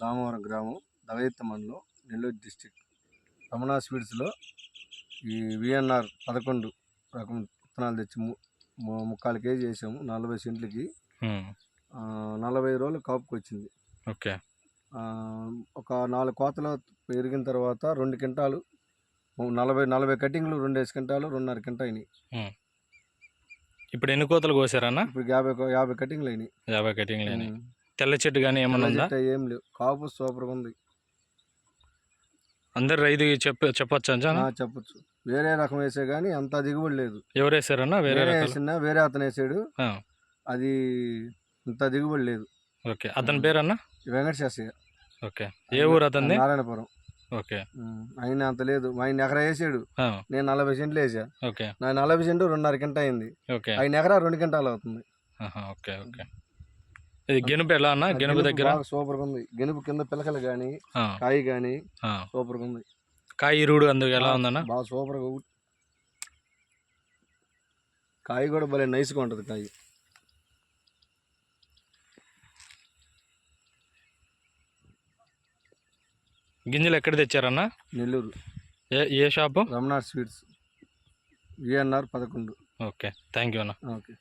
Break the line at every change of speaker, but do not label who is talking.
దామవరం గ్రామం, దగైత మండలం, నెల్లూరు డిస్టిక్. రమణ స్వీట్స్లో ఈ విఎన్ఆర్ 11 రకం విత్తనాలు తెచ్చి 3/4 కేజీ వేసాము. 40 సెంట్లకి 40 రోజులు కాపుకి వచ్చింది.
ఓకే.
ఒక 4 కోతలు పెరిగిన తర్వాత 2 క్వింటాలు, 40 కటింగ్లు 2 క్వింటాలు, 2.5 క్వింటా అయినాయి.
ఇప్పుడు ఎన్ని కోతలు కోసారన్నా?
ఇప్పుడు 50 కటింగ్లు అయినాయి.
50 కటింగ్లు అయినాయి. తెల్ల చెట్టు కానీ ఏమన్నా
ఏం లేవు. కాపు సూపర్గా ఉంది.
అందరు రైతు చెప్పొచ్చు.
చెప్పొచ్చు. వేరే రకం వేసే కానీ అంత దిగుబడి లేదు.
ఎవరు వేసారన్నా? వేరే
అతను వేసాడు, అది ఇంత దిగుబడి లేదు.
ఓకే. అతని పేరన్నా?
వెంకటశాస్త్రి.
ఓకే. ఏ ఊరు అతనిది?
నారాయణపురం.
ఓకే.
ఆయన అంత లేదు. ఆయన ఎకరా వేసాడు, నేను 40 సెంట్లు వేసా.
ఓకే.
నా 40 సెంటు 2.5 క్వింటా అయింది.
ఓకే.
ఆయన ఎకరా 2 క్వింటాలు అవుతుంది.
ఓకే. ఓకే. ఇది గెనుపు ఎలా అన్న? గెనుపు దగ్గర
సూపర్గా ఉంది. గెనుపు కింద పిలకలు కానీ, కాయ కానీ సూపర్గా ఉంది.
కాయ ఇరుడు అందుకు ఎలా ఉందన్న?
బాగా సూపర్గా. కాయ కూడా భలే నైస్గా ఉంటుంది. కాయ
గింజలు ఎక్కడ తెచ్చారన్న?
నెల్లూరు.
ఏ shop?
Ramana sweets, VNR 11.
Okay. Thank you అన్న.
ఓకే.